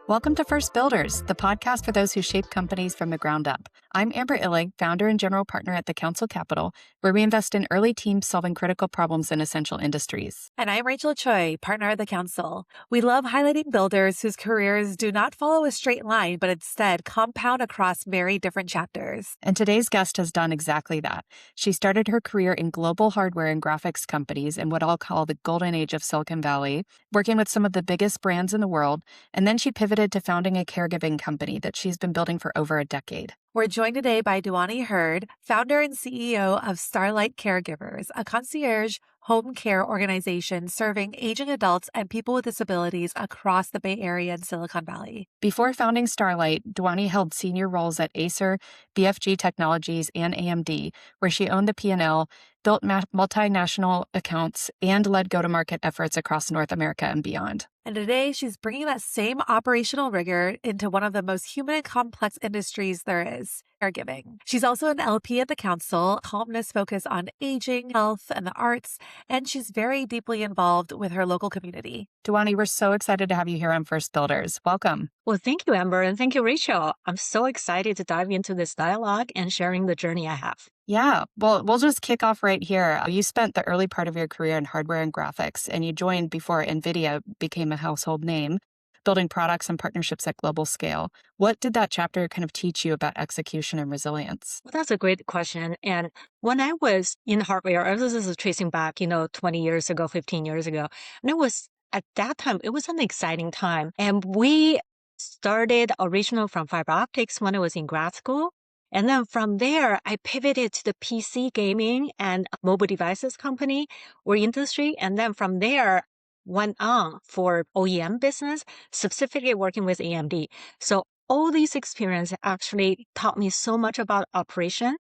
Welcome to First Builders, the podcast for those who shape companies from the ground up. I'm Amber Illig, founder and general partner at the Council Capital, where we invest in early teams solving critical problems in essential industries. And I'm Rachel Tsui, partner at the Council. We love highlighting builders whose careers do not follow a straight line, but instead compound across very different chapters. And today's guest has done exactly that. She started her career in global hardware and graphics companies in what I'll call the golden age of Silicon Valley, working with some of the biggest brands in the world, and then she pivoted to founding a caregiving company that she's been building for over a decade. We're joined today by Duanni Hurd, founder and CEO of Starlight Caregivers, a concierge home care organization serving aging adults and people with disabilities across the Bay Area and Silicon Valley. Before founding Starlight, Duanni held senior roles at Acer, BFG Technologies, and AMD, where she owned the P&L, built multinational accounts, and led go-to-market efforts across North America and beyond. And today, she's bringing that same operational rigor into one of the most human and complex industries there is, caregiving. She's also an LP at the Council, columnist focused on aging, health, and the arts, and she's very deeply involved with her local community. Duanni, we're so excited to have you here on First Builders. Welcome. Well, thank you, Amber, and thank you, Rachel. I'm so excited to dive into this dialogue and sharing the journey I have. Yeah, well, we'll just kick off right here. You spent the early part of your career in hardware and graphics, and you joined before NVIDIA became a household name, building products and partnerships at global scale. What did that chapter kind of teach you about execution and resilience? Well, that's a great question. And when I was in hardware, this is tracing back, 20 years ago, 15 years ago, and it was at that time, it was an exciting time. And we started original from fiber optics when I was in grad school. And then from there, I pivoted to the PC gaming and mobile devices company or industry. And then from there, went on for OEM business, specifically working with AMD. So all these experiences actually taught me so much about operation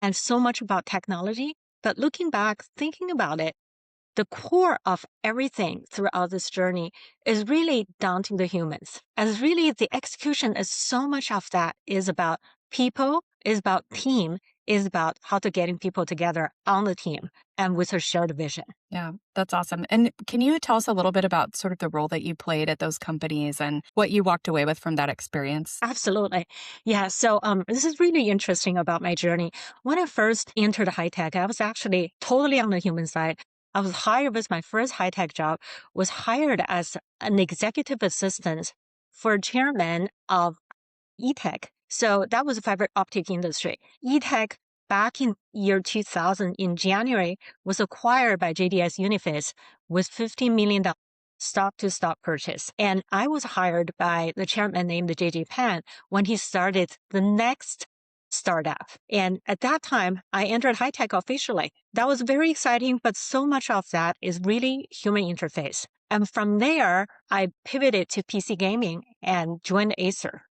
and so much about technology. But looking back, thinking about it, the core of everything throughout this journey is really down to the humans. As really the execution is so much of that is about people, is about team, is about how to getting people together on the team and with a shared vision. Yeah, that's awesome. And can you tell us a little bit about sort of the role that you played at those companies and what you walked away with from that experience? Absolutely. Yeah. So this is really interesting about my journey. When I first entered high tech, I was actually totally on the human side. I was hired with my first high tech job, was hired as an executive assistant for chairman of eTech. So that was the fiber optic industry. eTech back in year 2000 in January was acquired by JDS Uniphase with $15 million stock-to-stock purchase. And I was hired by the chairman named JJ Pan when he started the next startup. And at that time, I entered high tech officially. That was very exciting, but so much of that is really human interface. And from there, I pivoted to PC gaming and joined Acer.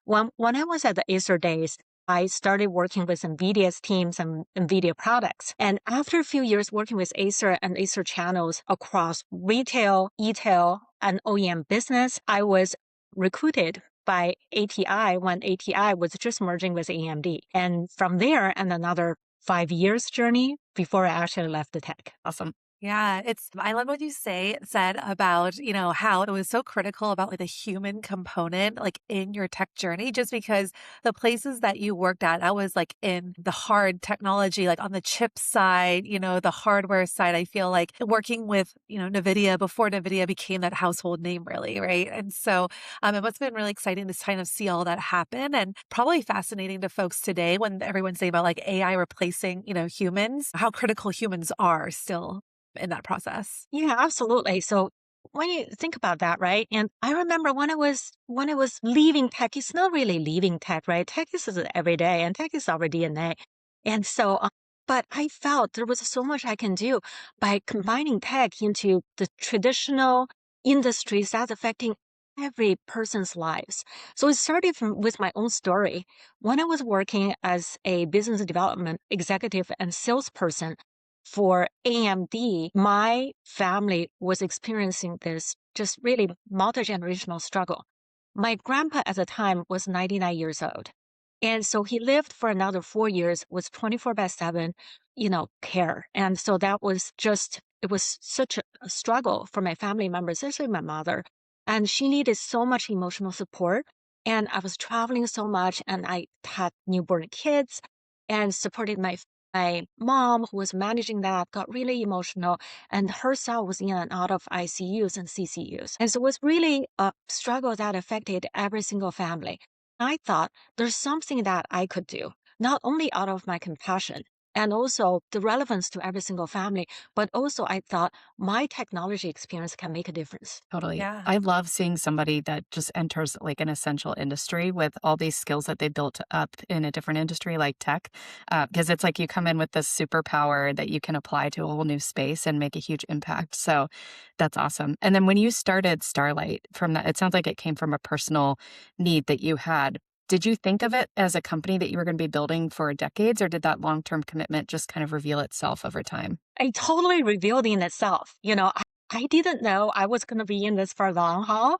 When I was at the Acer days, I started working with NVIDIA's teams and NVIDIA products. And after a few years working with Acer and Acer channels across retail, e-tail, and OEM business, I was recruited by ATI when ATI was just merging with AMD. And from there, and another 5 years journey before I actually left the tech. Awesome. Yeah, I love what you said about, how it was so critical about like the human component, like in your tech journey, just because the places that you worked at, I was like in the hard technology, like on the chip side, the hardware side. I feel like working with, NVIDIA before NVIDIA became that household name really, right? And so it must have been really exciting to kind of see all that happen and probably fascinating to folks today when everyone's saying about like AI replacing, humans, how critical humans are still in that process. Yeah, absolutely. So when you think about that, right? And I remember when I was leaving tech, it's not really leaving tech, right? Tech is every day and tech is our DNA. And so, but I felt there was so much I can do by combining tech into the traditional industries that's affecting every person's lives. So it started with my own story. When I was working as a business development executive and salesperson for AMD, my family was experiencing this just really multi-generational struggle. My grandpa at the time was 99 years old. And so he lived for another 4 years with 24/7, care. And so that was it was such a struggle for my family members, especially my mother. and she needed so much emotional support. And I was traveling so much, and I had newborn kids and supported my mom who was managing that, got really emotional, and herself was in and out of ICUs and CCUs. And so it was really a struggle that affected every single family. I thought there's something that I could do, not only out of my compassion and also the relevance to every single family, but also I thought my technology experience can make a difference. Totally. Yeah. I love seeing somebody that just enters like an essential industry with all these skills that they built up in a different industry like tech. Because it's like you come in with this superpower that you can apply to a whole new space and make a huge impact. So that's awesome. And then when you started Starlight from that, it sounds like it came from a personal need that you had. Did you think of it as a company that you were going to be building for decades, or did that long term commitment just kind of reveal itself over time? It totally revealed in itself. I didn't know I was going to be in this for a long haul.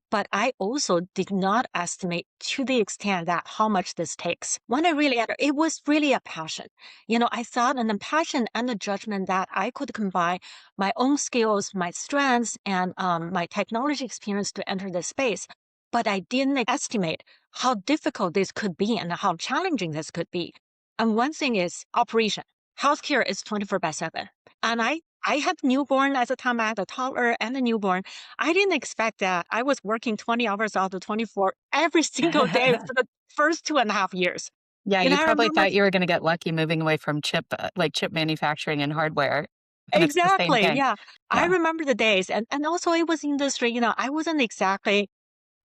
But I also did not estimate to the extent that how much this takes. When I really entered, it was really a passion. I thought and the passion and the judgment that I could combine my own skills, my strengths, and my technology experience to enter this space. But I didn't estimate how difficult this could be and how challenging this could be. And one thing is operation. Healthcare is 24/7. And I had newborn at the time. I had a toddler and a newborn. I didn't expect that. I was working 20 hours out of 24 every single day for the first 2.5 years. Yeah, you I probably remember thought you were gonna get lucky moving away from chip manufacturing and hardware, but it's the same exactly. thing. Yeah. I Yeah. remember the days. And also it was industry, I wasn't exactly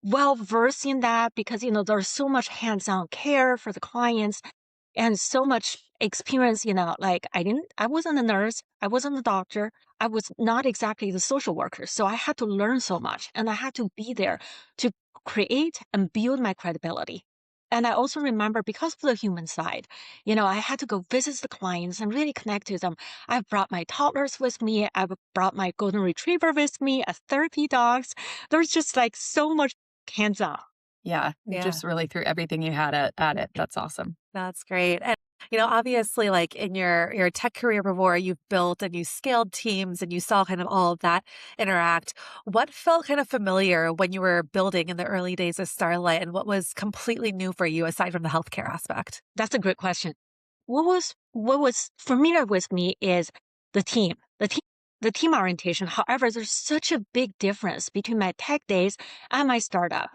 well versed in that because, there's so much hands-on care for the clients and so much experience, like I wasn't a nurse, I wasn't a doctor, I was not exactly the social worker. So I had to learn so much and I had to be there to create and build my credibility. And I also remember because of the human side, I had to go visit the clients and really connect to them. I've brought my toddlers with me. I've brought my golden retriever with me as therapy dogs. There's just like so much hands on. Yeah, you Yeah. just really threw everything you had at it. That's awesome. That's great. And obviously like in your tech career before, you've built and you scaled teams and you saw kind of all of that interact. What felt kind of familiar when you were building in the early days of Starlight and what was completely new for you aside from the healthcare aspect? That's a great question. What was familiar with me is the team. The team orientation. However, there's such a big difference between my tech days and my startup.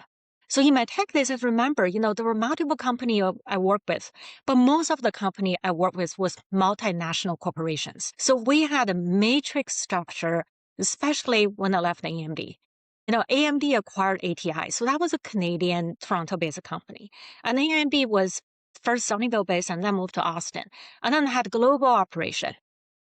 So in my tech days, I remember, there were multiple companies I worked with, but most of the company I worked with was multinational corporations. So we had a matrix structure, especially when I left AMD. AMD acquired ATI. So that was a Canadian Toronto-based company. And AMD was first Sunnyvale-based and then moved to Austin. And then had global operation,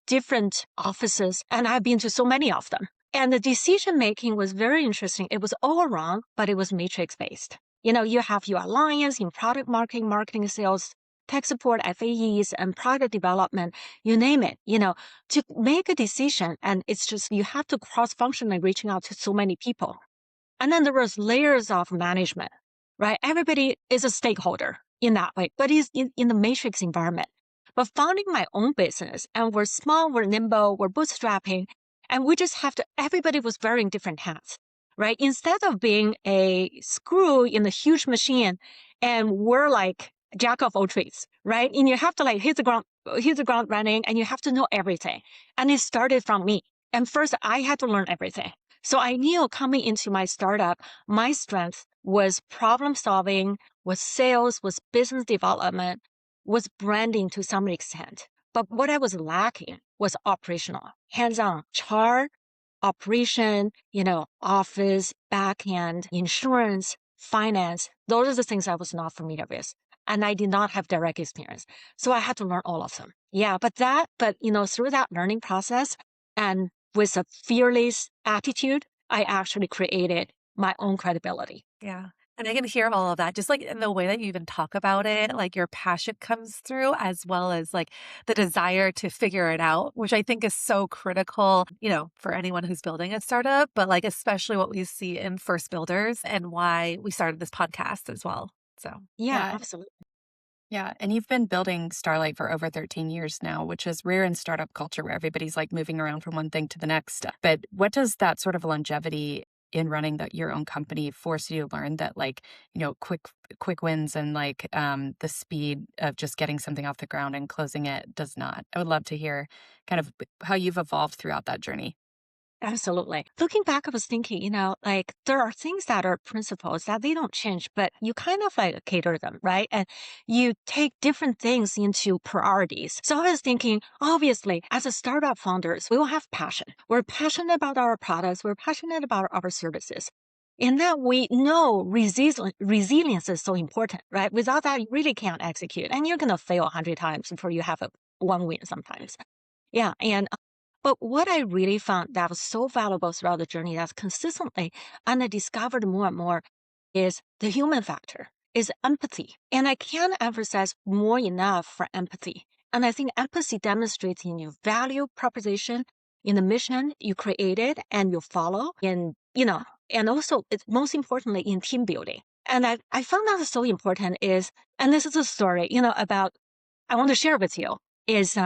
different offices, and I've been to so many of them. And the decision making was very interesting. It was all around, but it was matrix based. You have your alliance in product marketing, sales, tech support, FAEs, and product development, you name it, to make a decision. And it's just, you have to cross functionally reaching out to so many people. And then there was layers of management, right? Everybody is a stakeholder in that way, but is in the matrix environment. But founding my own business, and we're small, we're nimble, we're bootstrapping, and we just have to, everybody was wearing different hats, right? Instead of being a screw in the huge machine, and we're like jack of all trades, right? And you have to like hit the ground running, and you have to know everything. And it started from me. And first, I had to learn everything. So I knew coming into my startup, my strength was problem solving, was sales, was business development, was branding to some extent. But what I was lacking was operational, hands-on, chart, operation, office, back-end, insurance, finance. Those are the things I was not familiar with. And I did not have direct experience. So I had to learn all of them. Yeah, but through that learning process and with a fearless attitude, I actually created my own credibility. Yeah. And I can hear all of that, just like in the way that you even talk about it, like your passion comes through as well as like the desire to figure it out, which I think is so critical, for anyone who's building a startup, but like especially what we see in first builders and why we started this podcast as well. So, Yeah, Yeah, absolutely. yeah, and you've been building Starlight for over 13 years now, which is rare in startup culture where everybody's like moving around from one thing to the next. But what does that sort of longevity in running your own company forced you to learn that like, quick wins and like the speed of just getting something off the ground and closing it does not? I would love to hear kind of how you've evolved throughout that journey. Absolutely. Looking back, I was thinking, like there are things that are principles that they don't change, but you kind of like cater them, right? And you take different things into priorities. So I was thinking, obviously, as a startup founders, we will have passion. We're passionate about our products. We're passionate about our services. And that we know resilience is so important, right? Without that, you really can't execute. And you're going to fail 100 times before you have one win sometimes. Yeah. And but what I really found that was so valuable throughout the journey that's consistently, and I discovered more and more, is the human factor, is empathy. And I can't emphasize more enough for empathy. And I think empathy demonstrates in your value proposition, in the mission you created and you follow, and also it's most importantly in team building. And I found that so important is, and this is a story, about, I want to share with you, is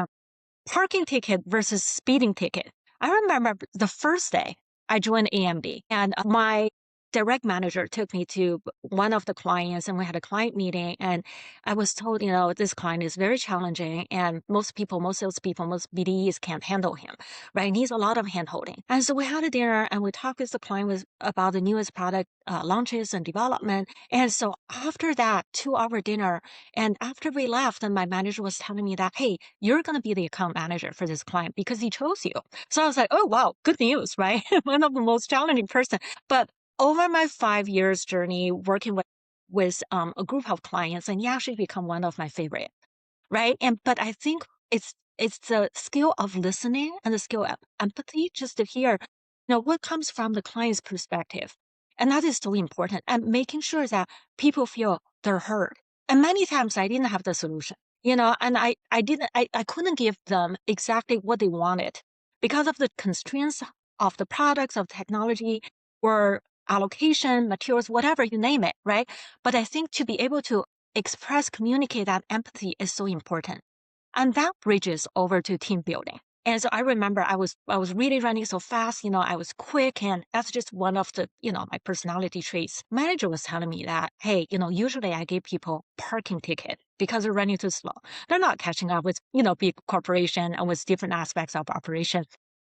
parking ticket versus speeding ticket. I remember the first day I joined AMD and my direct manager took me to one of the clients and we had a client meeting and I was told, this client is very challenging and most salespeople, most BDEs can't handle him, right? He needs a lot of hand holding. And so we had a dinner and we talked with the client about the newest product launches and development. And so after that 2-hour dinner, and after we left, and my manager was telling me that, hey, you're going to be the account manager for this client because he chose you. So I was like, oh, wow, good news, right? One of the most challenging person. But over my 5 years journey working with a group of clients, and he actually become one of my favorite, right? But I think it's the skill of listening and the skill of empathy just to hear, what comes from the client's perspective. And that is so important. And making sure that people feel they're heard. And many times I didn't have the solution, and I couldn't give them exactly what they wanted because of the constraints of the products, of technology, or allocation, materials, whatever, you name it, right? But I think to be able to express, communicate that empathy is so important. And that bridges over to team building. And so I remember I was really running so fast, I was quick, and that's just one of the, my personality traits. Manager was telling me that, hey, usually I give people parking ticket because they're running too slow. They're not catching up with, big corporation and with different aspects of operation.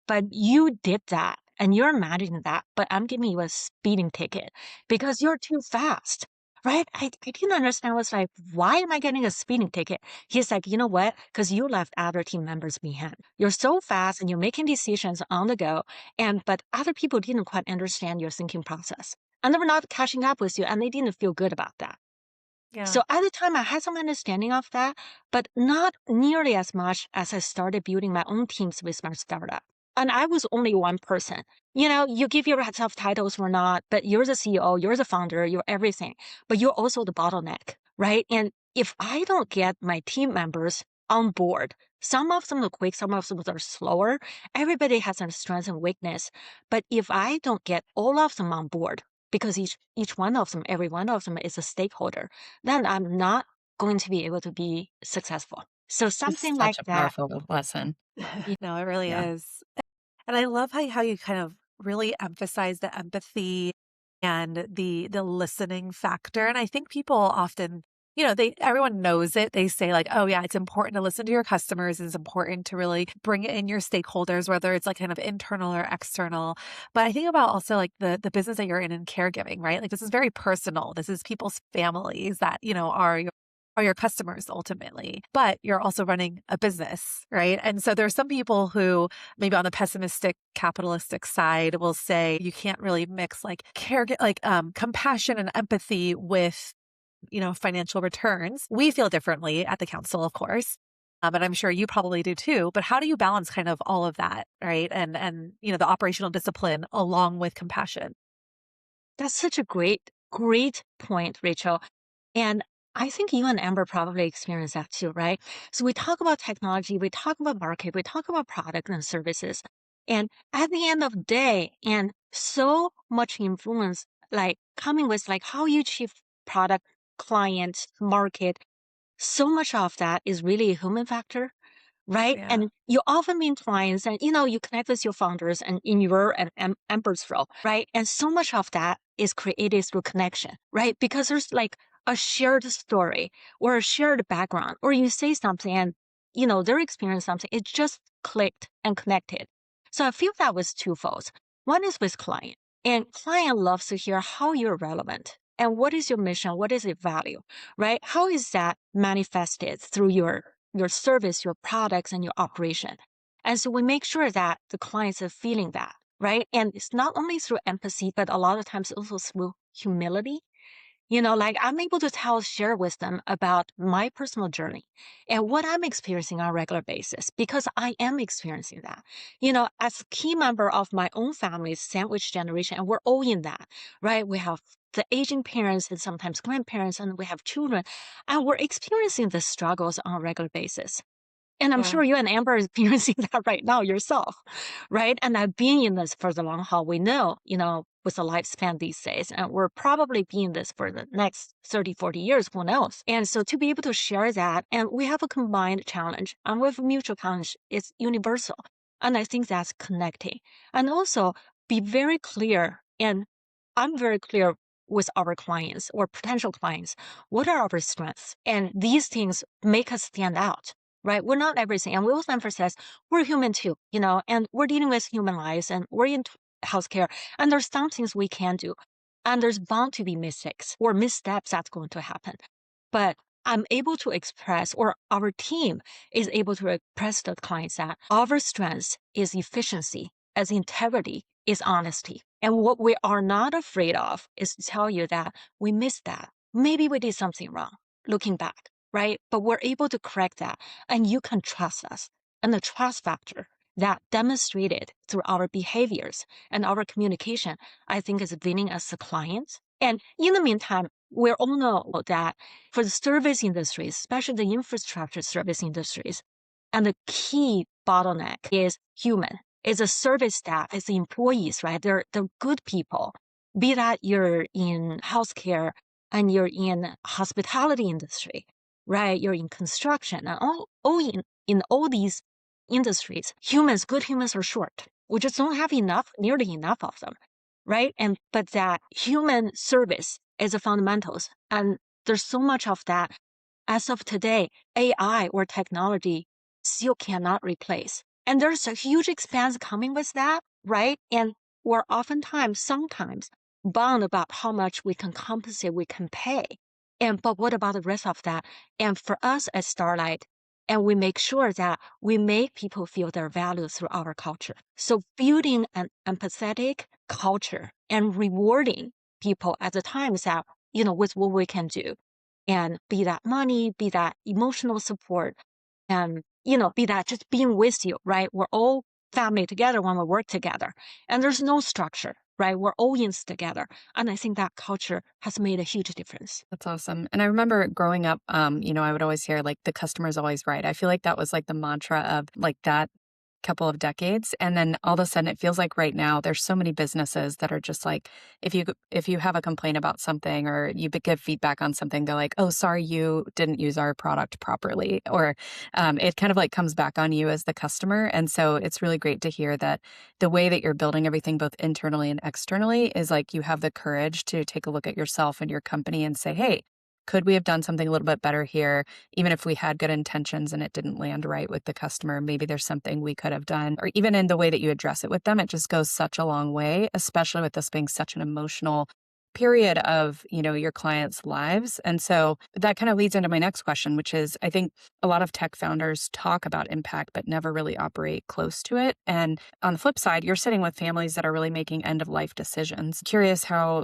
But you did that and you're managing that, but I'm giving you a speeding ticket because you're too fast. Right? I didn't understand. I was like, why am I getting a speeding ticket? He's like, you know what? Because you left other team members behind. You're so fast and you're making decisions on the go. But other people didn't quite understand your thinking process. And they were not catching up with you and they didn't feel good about that. Yeah. So at the time I had some understanding of that, but not nearly as much as I started building my own teams with my startup. And I was only one person. You give yourself titles or not, but you're the CEO, you're the founder, you're everything, but you're also the bottleneck, right? And if I don't get my team members on board, some of them are quick, some of them are slower. Everybody has their strengths and weakness. But if I don't get all of them on board, because each one of them, every one of them is a stakeholder, then I'm not going to be able to be successful. So It's something like such a that. powerful lesson. No, it really Yeah. is. And I love how you kind of really emphasize the empathy and the listening factor. And I think people often, everyone knows it. They say like, oh yeah, it's important to listen to your customers. It's important to really bring in your stakeholders, whether it's like kind of internal or external. But I think about also like the business that you're in caregiving, right? Like this is very personal. This is people's families that, are your customers ultimately, but you're also running a business, right? And so there's some people who maybe on the pessimistic capitalistic side will say you can't really mix like compassion and empathy with financial returns. We feel differently at the council, of course. And I'm sure you probably do too, but how do you balance kind of all of that, right? And the operational discipline along with compassion? That's such a great point, Rachel. And I think you and Amber probably experience that too, right? So we talk about technology, we talk about market, we talk about product and services. And at the end of the day, and so much influence, like coming with like how you achieve product, client, market, so much of that is really a human factor, right? Yeah. And you often meet clients and, you connect with your founders and in your and Amber's role, right? And so much of that is created through connection, right? Because there's like a shared story or a shared background, or you say something and, they're experiencing something. It just clicked and connected. So I feel that was twofold. One is with client, and client loves to hear how you're relevant and what is your mission, what is your value, right? How is that manifested through your service, your products, and your operation? And so we make sure that the clients are feeling that, right? And it's not only through empathy, but a lot of times also through humility. Like I'm able to share with them about my personal journey and what I'm experiencing on a regular basis because I am experiencing that. As a key member of my own family's sandwich generation, and we're all in that, right? We have the aging parents and sometimes grandparents, and we have children, and we're experiencing the struggles on a regular basis. And I'm Yeah. sure you and Amber are experiencing that right now yourself, right? And I've been in this for the long haul. We know, with the lifespan these days, and we're probably be in this for the next 30, 40 years, who knows? And so to be able to share that, and we have a combined challenge, and we have a mutual challenge, it's universal. And I think that's connecting. And also be very clear, and I'm very clear with our clients or potential clients, what are our strengths? And these things make us stand out, right? We're not everything. And we also emphasize we're human too, and we're dealing with human lives and we're in healthcare. And there's some things we can do. And there's bound to be mistakes or missteps that's going to happen. But I'm able to express, or our team is able to express to the clients that our strength is efficiency, as integrity is honesty. And what we are not afraid of is to tell you that we missed that. Maybe we did something wrong looking back, right? But we're able to correct that. And you can trust us. And the trust factor that demonstrated through our behaviors and our communication, I think is winning as a client. And in the meantime, we all know that for the service industries, especially the infrastructure service industries, and the key bottleneck is human. It's a service staff, it's the employees, right? They're good people. Be that you're in healthcare and you're in hospitality industry, right? You're in construction and all in all these industries, good humans are short. We just don't have nearly enough of them, right? But that human service is the fundamentals. And there's so much of that. As of today, AI or technology still cannot replace. And there's a huge expense coming with that, right? And we're sometimes bound about how much we can compensate, we can pay. But what about the rest of that? And for us at Starlight, and we make sure that we make people feel their value through our culture. So building an empathetic culture and rewarding people at the times that, with what we can do. And be that money, be that emotional support, and, be that just being with you, right? We're all family together when we work together. And there's no structure, right? We're all in this together. And I think that culture has made a huge difference. That's awesome. And I remember growing up, I would always hear like the customer's always right. I feel like that was like the mantra of like that couple of decades. And then all of a sudden it feels like right now there's so many businesses that are just like, if you have a complaint about something or you give feedback on something, they're like, oh, sorry, you didn't use our product properly. Or it kind of like comes back on you as the customer. And so it's really great to hear that the way that you're building everything, both internally and externally, is like you have the courage to take a look at yourself and your company and say, hey, could we have done something a little bit better here? Even if we had good intentions and it didn't land right with the customer, maybe there's something we could have done. Or even in the way that you address it with them, it just goes such a long way, especially with this being such an emotional period of, your clients' lives. And so that kind of leads into my next question, which is, I think a lot of tech founders talk about impact, but never really operate close to it. And on the flip side, you're sitting with families that are really making end of life decisions. Curious how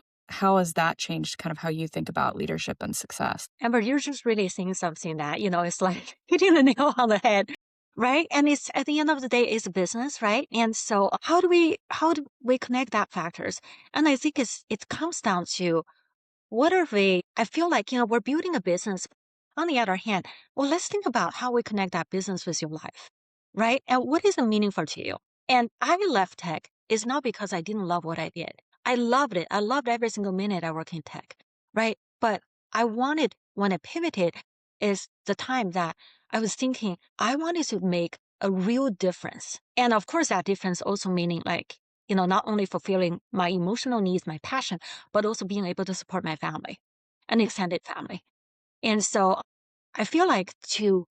has that changed kind of how you think about leadership and success? Amber, you're just really saying something that, it's like hitting the nail on the head, right? And it's at the end of the day, it's a business, right? And so how do we connect that factors? And I think it comes down to I feel like, we're building a business. On the other hand, well, let's think about how we connect that business with your life, right? And what is meaningful to you? And I left tech is not because I didn't love what I did. I loved it. I loved every single minute I work in tech, right? But when I pivoted is the time that I was thinking I wanted to make a real difference. And of course, that difference also meaning like, not only fulfilling my emotional needs, my passion, but also being able to support my family, an extended family. And so I feel like to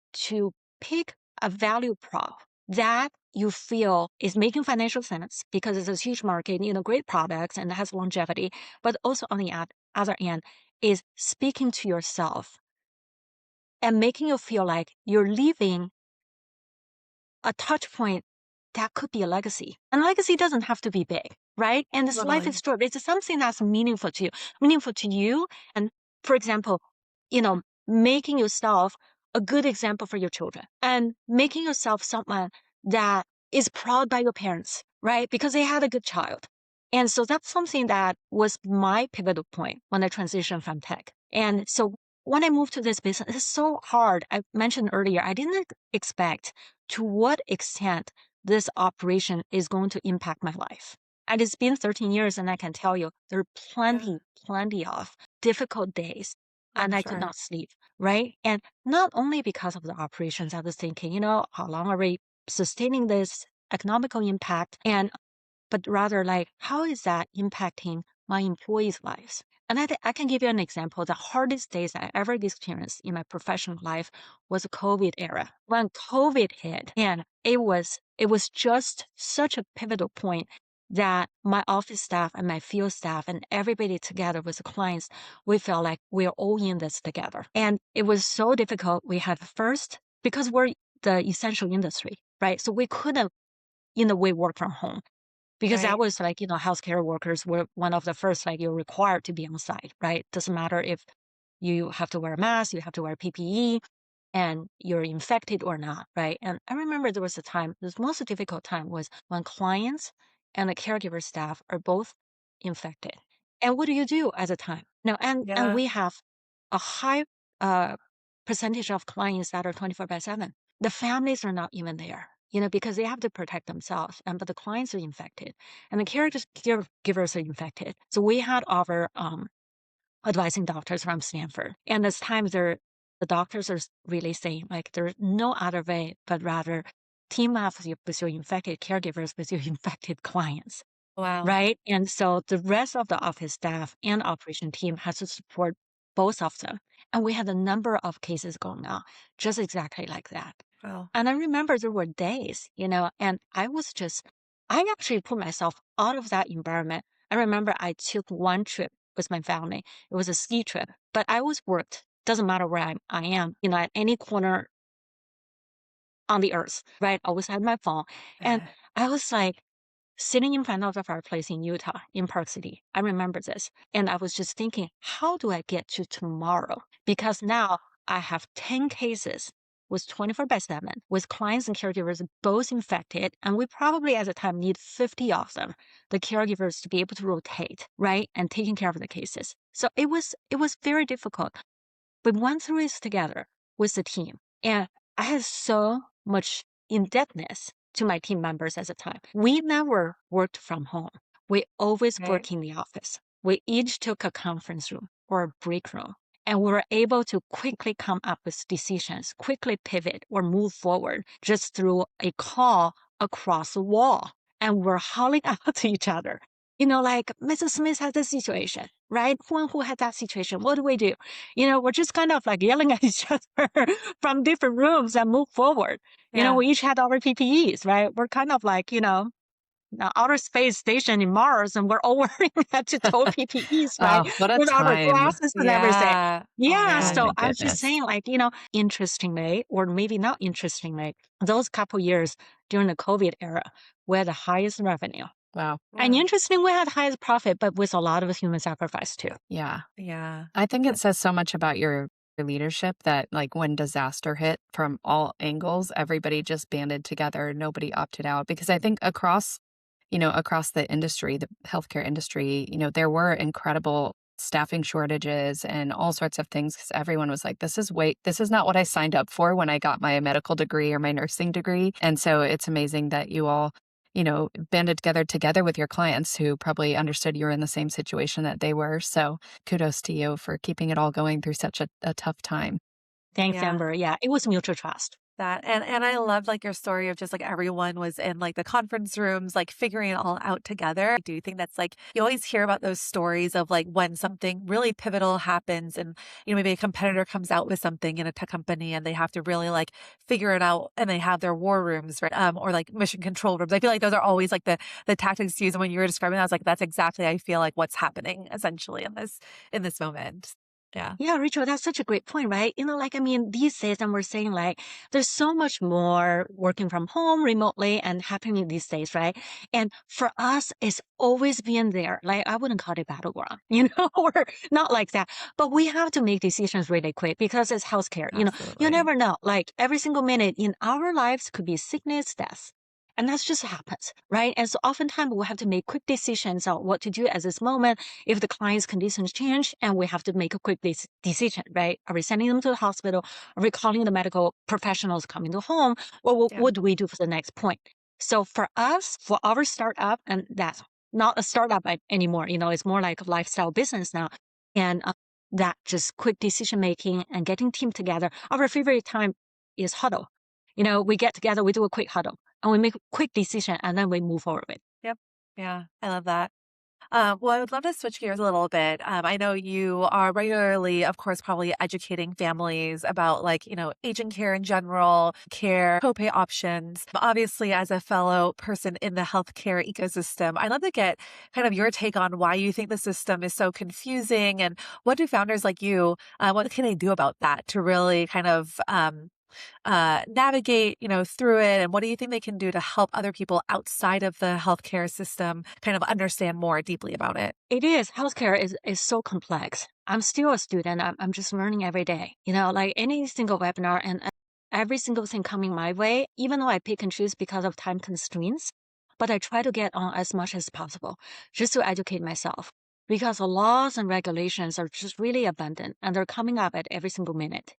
pick a value prop that you feel is making financial sense because it's a huge market, great products and it has longevity, but also on the other end is speaking to yourself and making you feel like you're leaving a touch point that could be a legacy. And legacy doesn't have to be big, right? And this life is Totally. short. It's something that's meaningful to you. And for example, making yourself a good example for your children and making yourself someone that is proud by your parents, right? Because they had a good child. And so that's something that was my pivotal point when I transitioned from tech. And so when I moved to this business, it's so hard. I mentioned earlier, I didn't expect to what extent this operation is going to impact my life. And it's been 13 years, and I can tell you there are Yeah, plenty of difficult days, I'm and I could sure. not sleep, right? And not only because of the operations, I was thinking, how long are we sustaining this economical impact? But rather like, how is that impacting my employees' lives? And I can give you an example. The hardest days I ever experienced in my professional life was the COVID era. When COVID hit, and it was just such a pivotal point that my office staff and my field staff and everybody together with the clients, we felt like we're all in this together. And it was so difficult. We had first, because we're the essential industry, right? So we couldn't, in a way, work from home because that Right. was like, healthcare workers were one of the first, like you're required to be on site, right? Doesn't matter if you have to wear a mask, you have to wear PPE, and you're infected or not, right? And I remember there was a time, the most difficult time was when clients and the caregiver staff are both infected. And what do you do at the time? No, and Yeah. we have a high uh, percentage of clients that are 24/7. The families are not even there, because they have to protect themselves. And but the clients are infected, and the caregivers are infected. So we had our advising doctors from Stanford, and this time the doctors are really saying like there's no other way but rather team up with your infected caregivers with your infected clients. Wow. Right. And so the rest of the office staff and operation team has to support both of them. And we had a number of cases going on just exactly like that. Wow. And I remember there were days, and I actually put myself out of that environment. I remember I took one trip with my family. It was a ski trip, but I was worked. Doesn't matter where I am, at any corner on the earth, right? I always had my phone. And I was like, sitting in front of the fireplace in Utah, in Park City. I remember this. And I was just thinking, how do I get to tomorrow? Because now I have 10 cases with 24/7, with clients and caregivers both infected. And we probably at the time need 50 of them, the caregivers to be able to rotate, right? And taking care of the cases. So it was very difficult. We went through this together with the team. And I had so much indebtedness to my team members at the time. We never worked from home. We always Right. worked in the office. We each took a conference room or a break room. And we were able to quickly come up with decisions, quickly pivot or move forward just through a call across the wall. And we're howling out to each other. Like Mrs. Smith had this situation, right? Who had that situation? What do we do? We're just kind of like yelling at each other from different rooms and move forward. Yeah. We each had our PPEs, right? We're kind of like, the outer space station in Mars, and we're all wearing head to toe PPEs, right? Oh, what a With our time. glasses and everything. Yeah. Oh Yeah. Oh So my man. I was just goodness. saying, like, interestingly, or maybe not interestingly, those couple years during the COVID era were the highest revenue. Wow. And Wow. interesting, we had highest profit, but with a lot of human sacrifice too. Yeah. Yeah. I think Uh, it says so much about your leadership that like when disaster hit from all angles, everybody just banded together. Nobody opted out because I think across the industry, the healthcare industry, there were incredible staffing shortages and all sorts of things because everyone was like, this is not what I signed up for when I got my medical degree or my nursing degree. And so it's amazing that you all, banded together with your clients who probably understood you were in the same situation that they were. So kudos to you for keeping it all going through such a tough time. Thanks, Yeah. Amber. Yeah, it was mutual trust. That and I loved, like, your story of just, like, everyone was in, like, the conference rooms, like, figuring it all out together. I do think that's, like you always hear about those stories of, like, when something really pivotal happens and, maybe a competitor comes out with something in a tech company and they have to really, like, figure it out and they have their war rooms, right? Or, like, mission control rooms. I feel like those are always, like, the tactics used, and when you were describing that, I was like, "That's exactly, I feel like, what's happening essentially in this moment." Yeah. Yeah, Rachel, that's such a great point, right? Like, I mean, these days, and we're saying like, there's so much more working from home remotely and happening these days, right? And for us, it's always been there. Like, I wouldn't call it battleground, or not like that. But we have to make decisions really quick because it's healthcare. You Absolutely. never know. Like, every single minute in our lives could be sickness, death. And that just happens, right? And so oftentimes we have to make quick decisions on what to do at this moment if the client's conditions change, and we have to make a quick decision, right? Are we sending them to the hospital? Are we calling the medical professionals coming to home? Or Yeah. what do we do for the next point? So for us, for our startup, and that's not a startup anymore, it's more like a lifestyle business now. And that just quick decision making and getting team together. Our favorite time is huddle. We get together, we do a quick huddle, and we make a quick decision, and then we move forward with. Yep. Yeah, I love that. Well, I would love to switch gears a little bit. I know you are regularly, of course, probably educating families about like, aging care in general, care, copay options. Obviously, as a fellow person in the healthcare ecosystem, I'd love to get kind of your take on why you think the system is so confusing and what do founders like you, what can they do about that to really kind of navigate, through it? And what do you think they can do to help other people outside of the healthcare system kind of understand more deeply about it? It is. Healthcare is so complex. I'm still a student. I'm just learning every day. Like any single webinar and every single thing coming my way, even though I pick and choose because of time constraints, but I try to get on as much as possible just to educate myself because the laws and regulations are just really abundant and they're coming up at every single minute.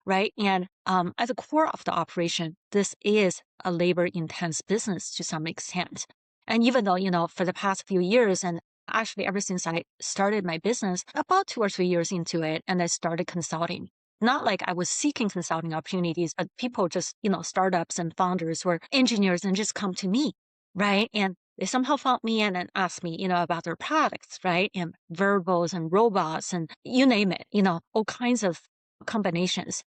Right. And at the core of the operation, this is a labor intense business to some extent. And even though, for the past few years, and actually ever since I started my business, about 2 or 3 years into it, and I started consulting. Not like I was seeking consulting opportunities, but people just, startups and founders were engineers and just come to me. Right. And they somehow found me and then asked me, about their products, right? And verbals and robots and you name it, all kinds of combinations.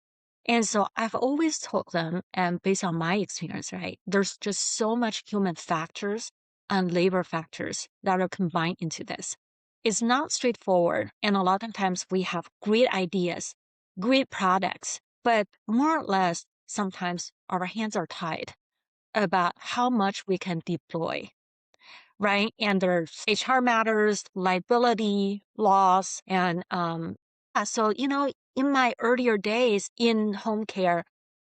And so I've always told them, and based on my experience, right, there's just so much human factors and labor factors that are combined into this. It's not straightforward. And a lot of times we have great ideas, great products, but more or less, sometimes our hands are tied about how much we can deploy, right? And there's HR matters, liability, laws, and so in my earlier days in home care,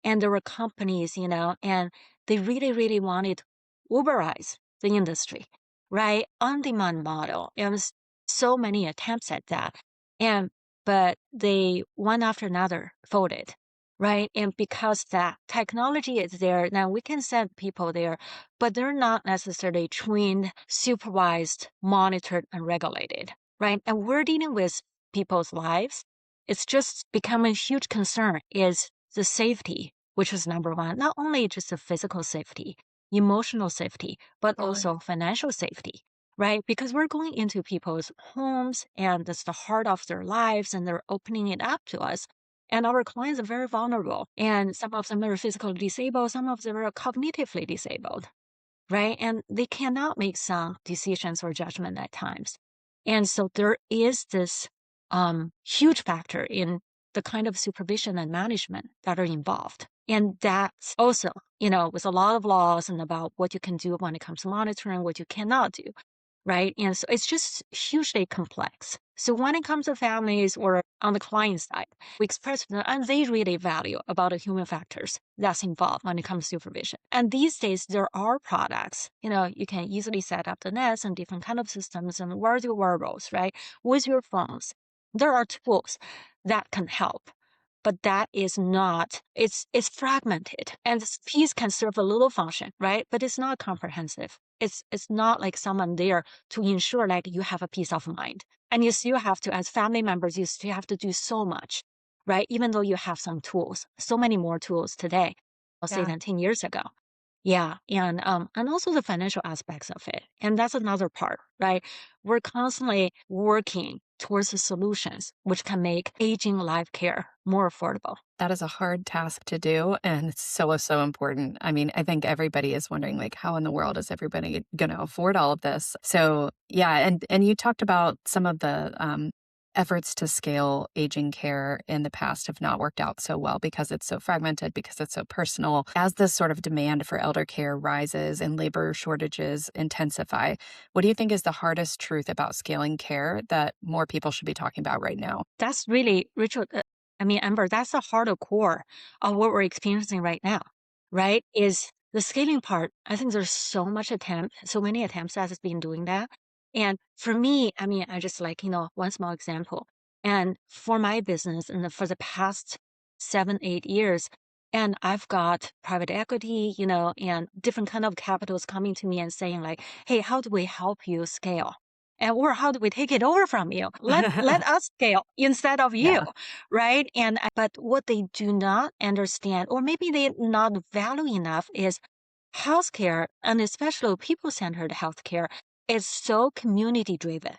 and there were companies, and they really, really wanted to Uberize the industry, right? On-demand model. It was so many attempts at that, and but they one after another folded. Right. And because that technology is there, now we can send people there, but they're not necessarily trained, supervised, monitored, and regulated, right? And we're dealing with people's lives. It's just become a huge concern is the safety, which is number one, not only just the physical safety, emotional safety, but Totally. also financial safety, right? Because we're going into people's homes and it's the heart of their lives and they're opening it up to us. And our clients are very vulnerable. And some of them are physically disabled, some of them are cognitively disabled, right? And they cannot make sound decisions or judgment at times. And so there is this huge factor in the kind of supervision and management that are involved. And that's also, with a lot of laws and about what you can do when it comes to monitoring, what you cannot do, right? And so it's just hugely complex. So when it comes to families or on the client side, we express them and they really value about the human factors that's involved when it comes to supervision. And these days there are products, you can easily set up the nets and different kind of systems and wear your wearables, right? With your phones. There are tools that can help. But that is not, it's fragmented. And this piece can serve a little function, right? But it's not comprehensive. It's not like someone there to ensure like you have a peace of mind. And you still have to, as family members, you still have to do so much, right? Even though you have some tools, so many more tools today, I'll say Yeah. than 10 years ago. Yeah, and also the financial aspects of it. And that's another part, right? We're constantly working towards the solutions which can make aging life care more affordable. That is a hard task to do, and it's so, so important. I mean, I think everybody is wondering, like, how in the world is everybody gonna afford all of this? So, yeah, and you talked about some of the, efforts to scale aging care in the past have not worked out so well because it's so fragmented, because it's so personal. As this sort of demand for elder care rises and labor shortages intensify, what do you think is the hardest truth about scaling care that more people should be talking about right now? That's really, Richard, I mean, Amber, that's the harder core of what we're experiencing right now, right? Is the scaling part. I think there's so many attempts that has been doing that. And for me, I mean, I just like, one small example. And for my business and for the past 7, 8 years, and I've got private equity, and different kind of capitals coming to me and saying like, hey, how do we help you scale? And or how do we take it over from you? Let us scale instead of you, Yeah. right? And but what they do not understand, or maybe they not value enough, is healthcare, and especially people-centered healthcare, is so community driven,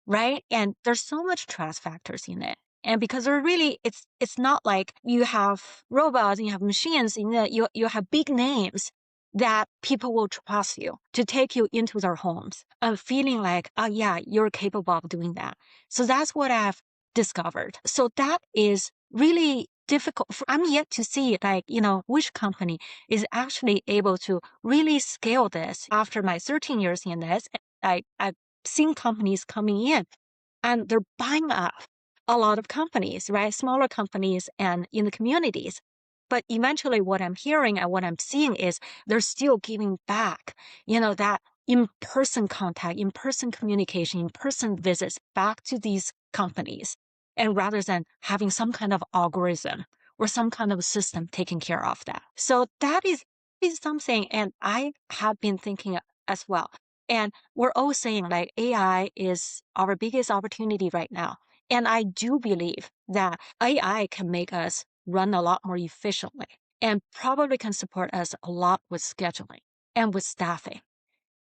right? And there's so much trust factors in it. And because they're really, it's not like you have robots and you have machines, you have big names that people will trust you to take you into their homes and feeling like, oh yeah, you're capable of doing that. So that's what I've discovered. So that is really difficult. I'm yet to see like, which company is actually able to really scale this. After my 13 years in this, I've seen companies coming in and they're buying up a lot of companies, right? Smaller companies and in the communities. But eventually what I'm hearing and what I'm seeing is they're still giving back, that in-person contact, in-person communication, in-person visits back to these companies. And rather than having some kind of algorithm or some kind of system taking care of that. So that is something, and I have been thinking as well. And we're all saying like AI is our biggest opportunity right now. And I do believe that AI can make us run a lot more efficiently and probably can support us a lot with scheduling and with staffing.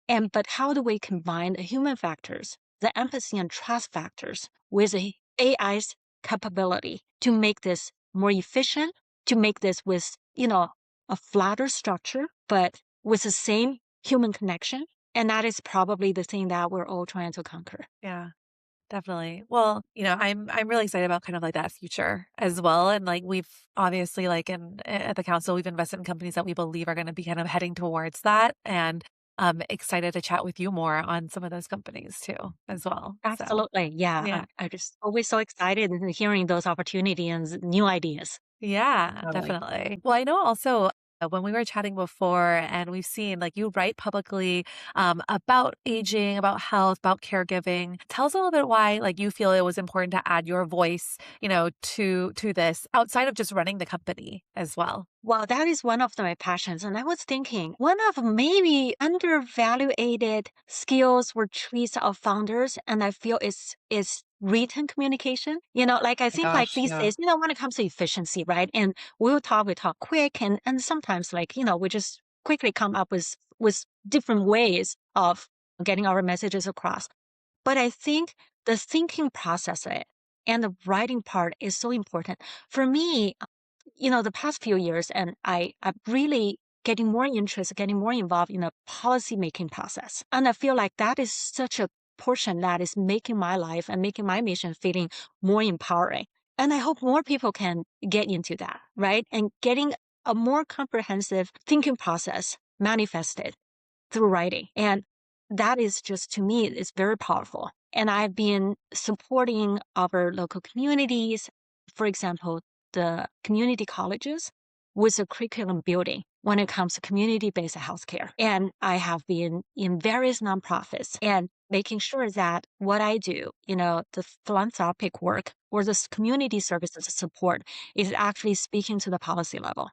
But how do we combine the human factors, the empathy and trust factors with the AI's capability to make this more efficient, to make this with, a flatter structure, but with the same human connection? And that is probably the thing that we're all trying to conquer. Yeah. Definitely. Well, I'm really excited about kind of like that future as well. And like we've obviously like at the council, we've invested in companies that we believe are going to be kind of heading towards that. And excited to chat with you more on some of those companies too, as well. So Absolutely. Yeah. yeah. I just always so excited in hearing those opportunities and new ideas. Yeah, Totally. definitely. Well, I know also when we were chatting before, and we've seen like you write publicly about aging, about health, about caregiving. Tell us a little bit why like you feel it was important to add your voice, to this outside of just running the company as well. Well, that is one of my passions. And I was thinking one of maybe undervalued skills or traits of founders, and I feel is written communication. Like I My think like gosh, these yeah. days, when it comes to efficiency, right? And we talk quick and sometimes like, we just quickly come up with different ways of getting our messages across. But I think the thinking process of it and the writing part is so important. For me, the past few years, and I'm really getting more interest, getting more involved in the policy making process. And I feel like that is such a portion that is making my life and making my mission feeling more empowering. And I hope more people can get into that, right? And getting a more comprehensive thinking process manifested through writing. And that is just, to me, is very powerful. And I've been supporting our local communities, for example, the community colleges with the curriculum building when it comes to community-based healthcare. And I have been in various nonprofits and making sure that what I do, the philanthropic work or the community services support is actually speaking to the policy level.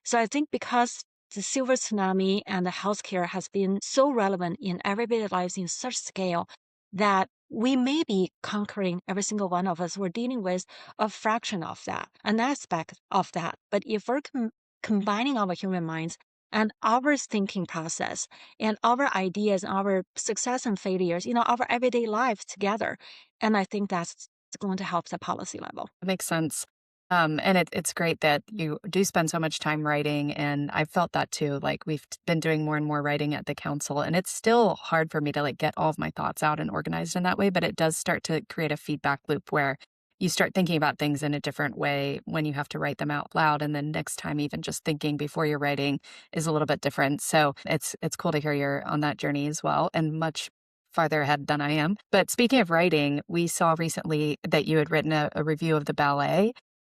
So I think because the silver tsunami and the healthcare has been so relevant in everyday lives in such scale that we may be conquering every single one of us. We're dealing with a fraction of that, an aspect of that. But if we're combining our human minds and our thinking process and our ideas, our success and failures, our everyday life together, and I think that's going to help the policy level. That makes sense. And it's great that you do spend so much time writing, and I've felt that too. Like we've been doing more and more writing at the council, and it's still hard for me to like get all of my thoughts out and organized in that way, but it does start to create a feedback loop where you start thinking about things in a different way when you have to write them out loud, and then next time even just thinking before you're writing is a little bit different. So it's cool to hear you're on that journey as well, and much farther ahead than I am. But speaking of writing, we saw recently that you had written a review of the ballet.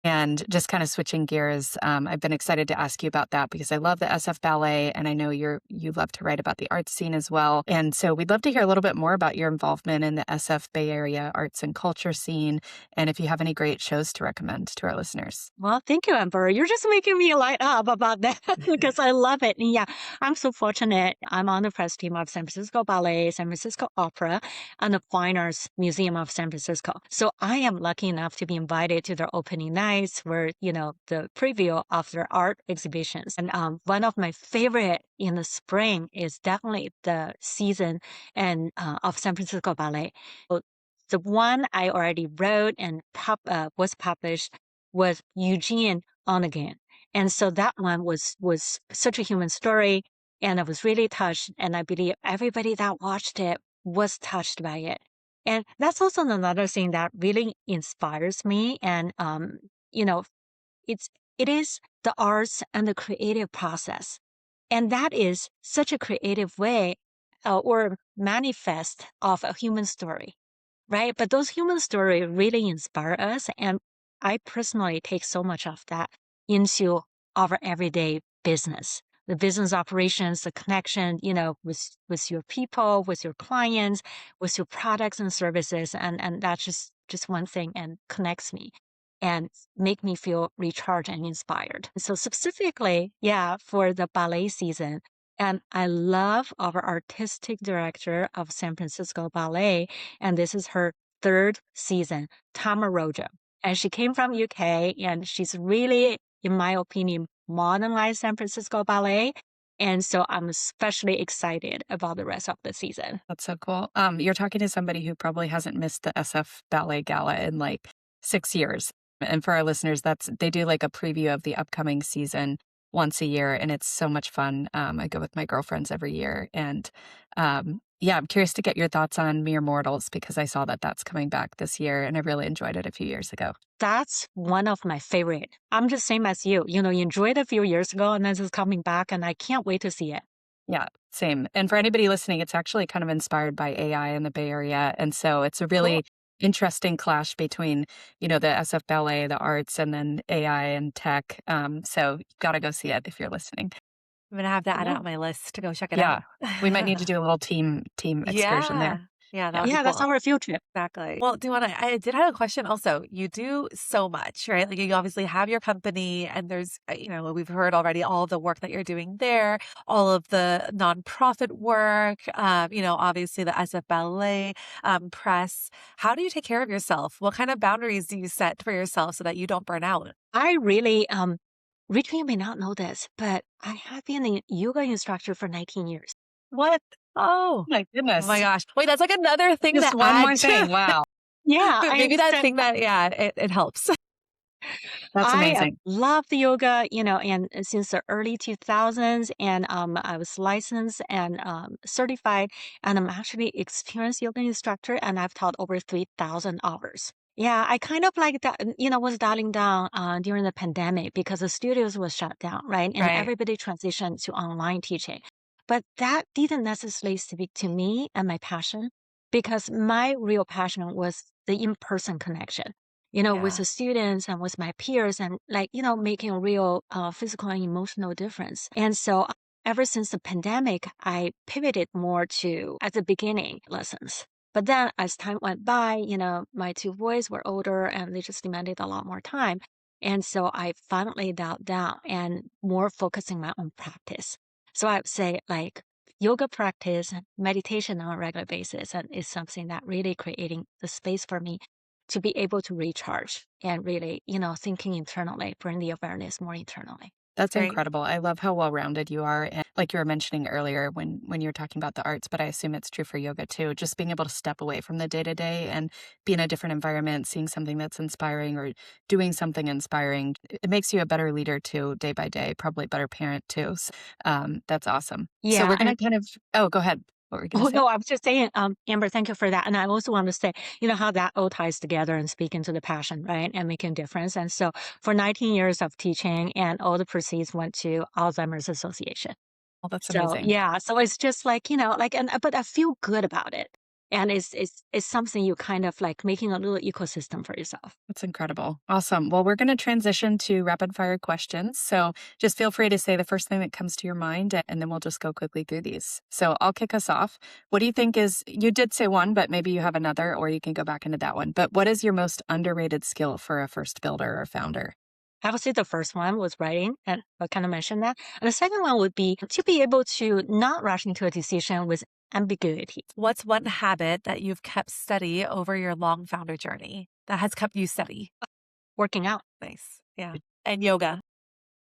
And just kind of switching gears, I've been excited to ask you about that because I love the SF Ballet, and I know you love to write about the arts scene as well. And so we'd love to hear a little bit more about your involvement in the SF Bay Area arts and culture scene, and if you have any great shows to recommend to our listeners. Well, thank you, Amber. You're just making me light up about that because I love it. And yeah, I'm so fortunate. I'm on the press team of San Francisco Ballet, San Francisco Opera, and the Fine Arts Museum of San Francisco. So I am lucky enough to be invited to their opening nights where, the preview of their art exhibitions. And one of my favorite in the spring is definitely the season of San Francisco Ballet. So the one I already wrote and was published was Eugene on again. And so that one was such a human story, and I was really touched, and I believe everybody that watched it was touched by it. And that's also another thing that really inspires me. And you know, it's it is the arts and the creative process. And that is such a creative way or manifest of a human story, right? But those human stories really inspire us. And I personally take so much of that into our everyday business, the business operations, the connection, with your people, with your clients, with your products and services. And that's just one thing and connects me and make me feel recharged and inspired. So specifically, yeah, for the ballet season, and I love our artistic director of San Francisco Ballet, and this is her third season, Tama Rojo. And she came from UK, and she's really, in my opinion, modernized San Francisco Ballet. And so I'm especially excited about the rest of the season. That's so cool. You're talking to somebody who probably hasn't missed the SF Ballet Gala in like 6 years. And for our listeners, they do like a preview of the upcoming season once a year, and it's so much fun. I go with my girlfriends every year, and yeah, I'm curious to get your thoughts on Mere Mortals because I saw that that's coming back this year, and I really enjoyed it a few years ago. That's one of my favorite. I'm just same as you. You enjoyed it a few years ago, and this is coming back, and I can't wait to see it. Yeah, same. And for anybody listening, it's actually kind of inspired by AI in the Bay Area. And so it's a Cool. really interesting clash between, the SF ballet, the arts, and then AI and tech. So you've got to go see it if you're listening. I'm gonna have to add it Yeah. on my list to go check it Yeah. out. We might need to do a little team excursion Yeah. there. Yeah, that Yeah. would be Yeah, that's cool. our field trip. Exactly. Well, Duanna, I did have a question also. You do so much, right? Like you obviously have your company and there's, we've heard already all the work that you're doing there, all of the nonprofit work, obviously the SF Ballet press. How do you take care of yourself? What kind of boundaries do you set for yourself so that you don't burn out? I really, Rachel, you may not know this, but I have been a yoga instructor for 19 years. What? Oh, My oh my goodness. gosh. Wait, that's like another thing Just to one more add thing. to. Wow. Yeah, Maybe that thing that, yeah, it helps. That's I amazing. love the yoga, and since the early 2000s, and I was licensed and certified, and I'm actually experienced yoga instructor, and I've taught over 3,000 hours. Yeah, I kind of like that, was dialing down during the pandemic because the studios was shut down, right? And Right. everybody transitioned to online teaching. But that didn't necessarily speak to me and my passion because my real passion was the in-person connection, with Yeah. the students and with my peers and like, making a real physical and emotional difference. And so ever since the pandemic, I pivoted more to, at the beginning, lessons. But then as time went by, my two boys were older and they just demanded a lot more time. And so I finally dialed down and more focusing my own practice. So I would say like, yoga practice and meditation on a regular basis, and it's something that really creating the space for me to be able to recharge and really, thinking internally, bring the awareness more internally. That's Right. incredible. I love how well-rounded you are, and like you were mentioning earlier when you were talking about the arts, but I assume it's true for yoga too, just being able to step away from the day-to-day and be in a different environment, seeing something that's inspiring or doing something inspiring. It makes you a better leader too, day by day, probably a better parent too. That's awesome. So Yeah, we're gonna kind of Oh, go ahead. What were you gonna oh, say? no, I was just saying, Amber, thank you for that. And I also want to say, how that all ties together and speak into the passion, right? And making a difference. And so for 19 years of teaching and all the proceeds went to Alzheimer's Association. Well, that's So amazing. yeah, so it's just like, and but I feel good about it. And it's something you kind of like making a little ecosystem for yourself. That's incredible. Awesome. Well, we're going to transition to rapid fire questions. So just feel free to say the first thing that comes to your mind, and then we'll just go quickly through these. So I'll kick us off. What do you think you did say one, but maybe you have another, or you can go back into that one. But what is your most underrated skill for a first builder or founder? I would say the first one was writing, and I kind of mentioned that. And the second one would be to be able to not rush into a decision with ambiguity. What's one habit that you've kept steady over your long founder journey that has kept you steady? Working out. Nice. Yeah. And yoga.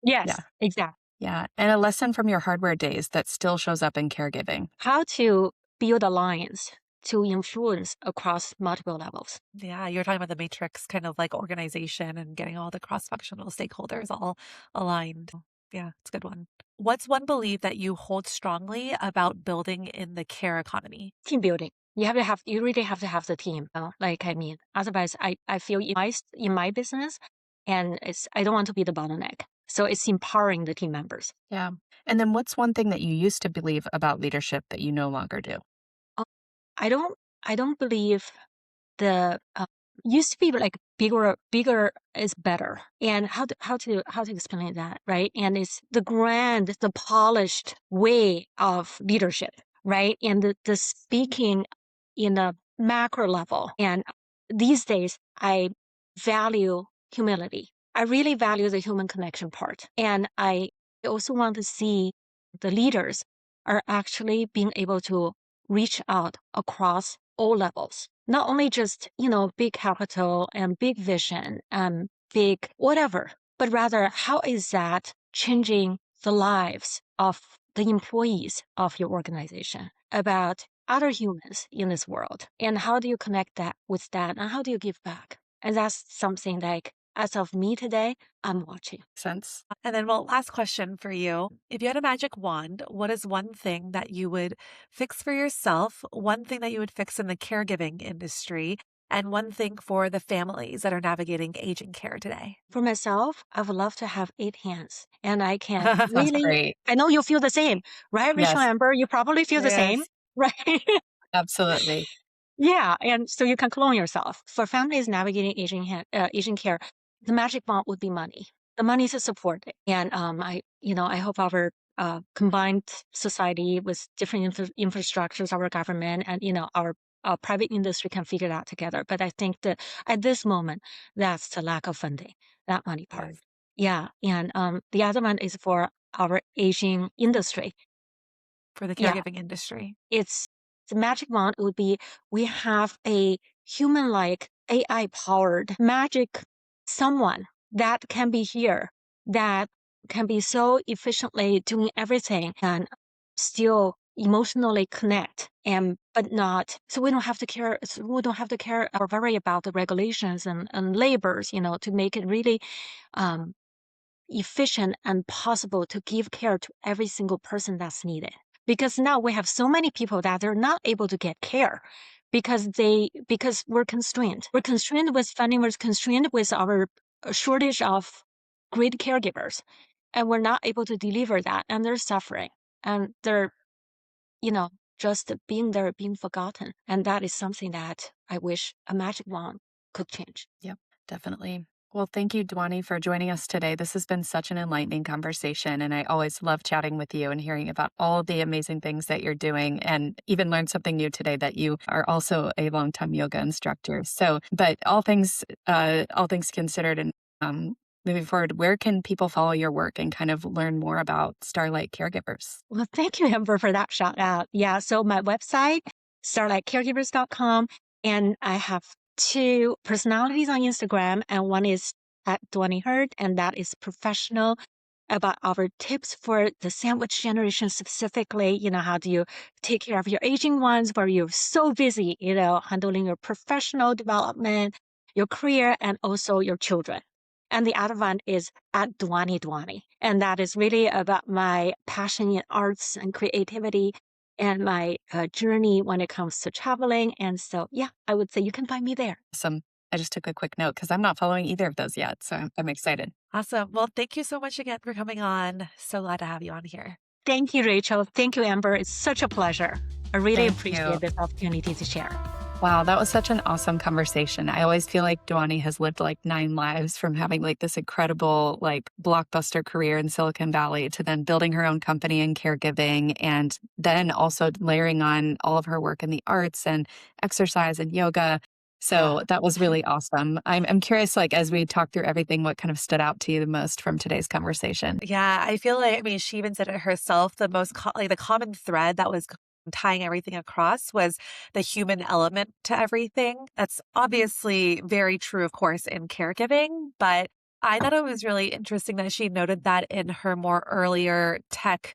Yeah. Yes, exactly. Yeah. And a lesson from your hardware days that still shows up in caregiving. How to build alliance to influence across multiple levels. Yeah. You're talking about the matrix kind of like organization and getting all the cross functional stakeholders all aligned. Yeah, it's a good one. What's one belief that you hold strongly about building in the care economy? Team building. You really have to have the team. Otherwise I feel in my business and I don't want to be the bottleneck. So it's empowering the team members. Yeah. And then what's one thing that you used to believe about leadership that you no longer do? Uh, I don't, I don't believe the used to be like bigger is better. And how to explain that, right? And it's the polished way of leadership, right? And the speaking in a macro level. And these days I value humility. I really value the human connection part. And I also want to see the leaders are actually being able to reach out across all levels, not only just, big capital and big vision and big whatever, but rather how is that changing the lives of the employees of your organization about other humans in this world? And how do you connect that with that? And how do you give back? And that's something like, as of me today, I'm watching. Sense? And then, well, last question for you. If you had a magic wand, what is one thing that you would fix for yourself, one thing that you would fix in the caregiving industry, and one thing for the families that are navigating aging care today? For myself, I would love to have 8 hands. And I can That's really, great. I know you feel the same, right, Rachel Yes. Amber? You probably feel the same, Yes. right? Absolutely. Yeah. And so you can clone yourself. For families navigating aging care, the magic wand would be money. The money to support it. And I hope our combined society with different infrastructures, our government and, our private industry can figure it out together. But I think that at this moment, that's the lack of funding, that money part. Yes. Yeah. And the other one is for our aging industry. For the Yeah. caregiving industry. It's the magic wand would be we have a human-like AI powered magic someone that can be here, that can be so efficiently doing everything and still emotionally connect and but not so we don't have to care or worry about the regulations and labors, to make it really um efficient and possible to give care to every single person that's needed. Because now we have so many people that they're not able to get care because we're constrained. We're constrained with funding, we're constrained with our shortage of great caregivers. And we're not able to deliver that. And they're suffering. And they're, you know, just being there, being forgotten. And that is something that I wish a magic wand could change. Yep, definitely. Well, thank you, Duanni, for joining us today. This has been such an enlightening conversation, and I always love chatting with you and hearing about all the amazing things that you're doing, and even learned something new today that you are also a longtime yoga instructor. So, but all things considered, and moving forward, where can people follow your work and kind of learn more about Starlight Caregivers? Well, thank you, Amber, for that shout out. Yeah, so my website, starlightcaregivers.com, and I have two personalities on Instagram, and one is at Duanni Hurd, and that is professional about our tips for the sandwich generation specifically. How do you take care of your aging ones where you're so busy, handling your professional development, your career, and also your children. And the other one is at Duanni. And that is really about my passion in arts and creativity and my journey when it comes to traveling. And so, yeah, I would say you can find me there. Awesome. I just took a quick note because I'm not following either of those yet. So I'm excited. Awesome. Well, thank you so much again for coming on. So glad to have you on here. Thank you, Rachel. Thank you, Amber. It's such a pleasure. I really Thank you. appreciate this opportunity to share. Wow, that was such an awesome conversation. I always feel like Duanni has lived like 9 lives from having like this incredible, like blockbuster career in Silicon Valley to then building her own company in caregiving and then also layering on all of her work in the arts and exercise and yoga. Yeah. So that was really awesome. I'm curious, like, as we talk through everything, what kind of stood out to you the most from today's conversation? Yeah, I feel like, I mean, she even said it herself. The most, like, the common thread that was tying everything across was the human element to everything. That's obviously very true, of course, in caregiving, but I thought it was really interesting that she noted that in her more earlier tech,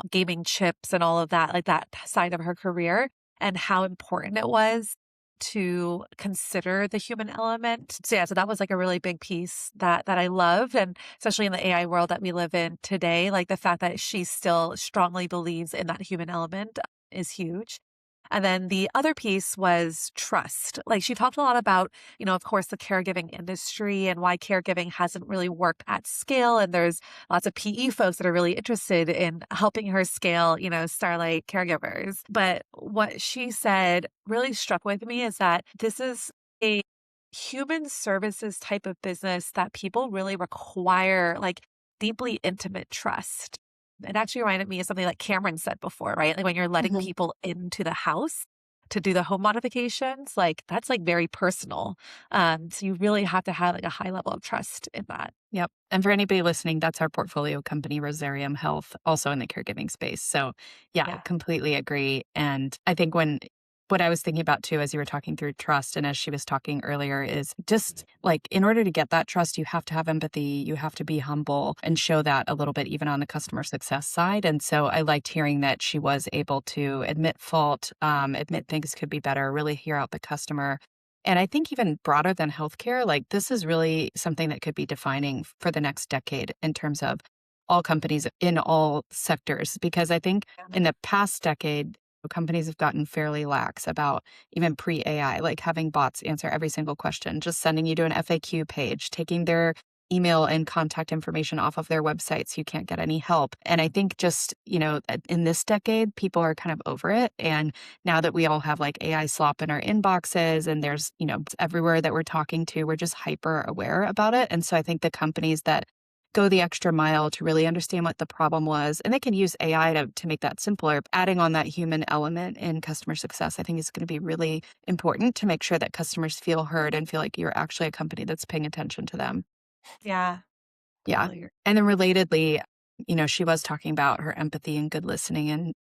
gaming chips and all of that, like that side of her career, and how important it was to consider the human element. So yeah, so that was like a really big piece that I loved. And especially in the AI world that we live in today, like the fact that she still strongly believes in that human element is huge. And then the other piece was trust. Like she talked a lot about, of course, the caregiving industry and why caregiving hasn't really worked at scale. And there's lots of PE folks that are really interested in helping her scale, Starlight Caregivers. But what she said really struck with me is that this is a human services type of business that people really require like deeply intimate trust. It actually reminded me of something like Cameron said before, right? Like when you're letting Mhm. people into the house to do the home modifications, like that's like very personal. So you really have to have like a high level of trust in that. Yep. And for anybody listening, that's our portfolio company, Rosarium Health, also in the caregiving space. So, yeah, Yeah. completely agree. And I think what I was thinking about too, as you were talking through trust and as she was talking earlier, is just like in order to get that trust, you have to have empathy, you have to be humble and show that a little bit, even on the customer success side. And so I liked hearing that she was able to admit fault, admit things could be better, really hear out the customer. And I think even broader than healthcare, like this is really something that could be defining for the next decade in terms of all companies in all sectors. Because I think in the past decade, companies have gotten fairly lax about even pre AI, like having bots answer every single question, just sending you to an FAQ page, taking their email and contact information off of their website so you can't get any help. And I think just, in this decade, people are kind of over it. And now that we all have like AI slop in our inboxes and there's, it's everywhere that we're talking to, we're just hyper aware about it. And so I think the companies that go the extra mile to really understand what the problem was, and they can use AI to make that simpler, adding on that human element in customer success, I think is going to be really important to make sure that customers feel heard and feel like you're actually a company that's paying attention to them. Yeah. Yeah. Totally. And then relatedly, she was talking about her empathy and good listening. And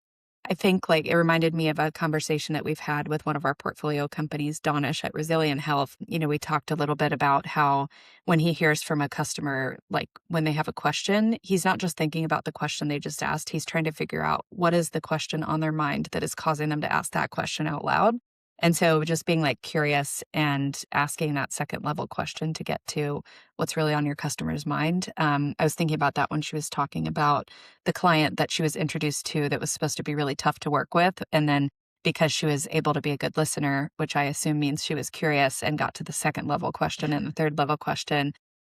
I think like it reminded me of a conversation that we've had with one of our portfolio companies, Donish at Resilient Health. We talked a little bit about how when he hears from a customer, like when they have a question, he's not just thinking about the question they just asked. He's trying to figure out what is the question on their mind that is causing them to ask that question out loud. And so just being like curious and asking that second level question to get to what's really on your customer's mind. I was thinking about that when she was talking about the client that she was introduced to that was supposed to be really tough to work with. And then because she was able to be a good listener, which I assume means she was curious and got to the second level question and the third level question,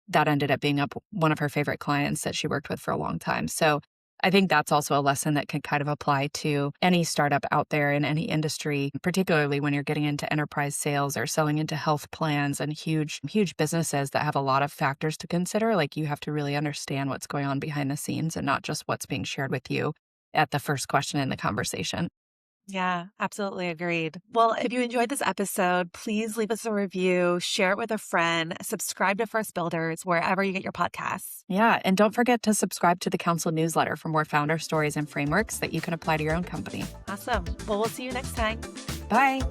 that ended up being one of her favorite clients that she worked with for a long time. So I think that's also a lesson that can kind of apply to any startup out there in any industry, particularly when you're getting into enterprise sales or selling into health plans and huge, huge businesses that have a lot of factors to consider. Like you have to really understand what's going on behind the scenes and not just what's being shared with you at the first question in the conversation. Yeah, absolutely agreed. Well, if you enjoyed this episode, please leave us a review, share it with a friend, subscribe to First Builders wherever you get your podcasts. Yeah, and don't forget to subscribe to the Council newsletter for more founder stories and frameworks that you can apply to your own company. Awesome. Well, we'll see you next time. Bye.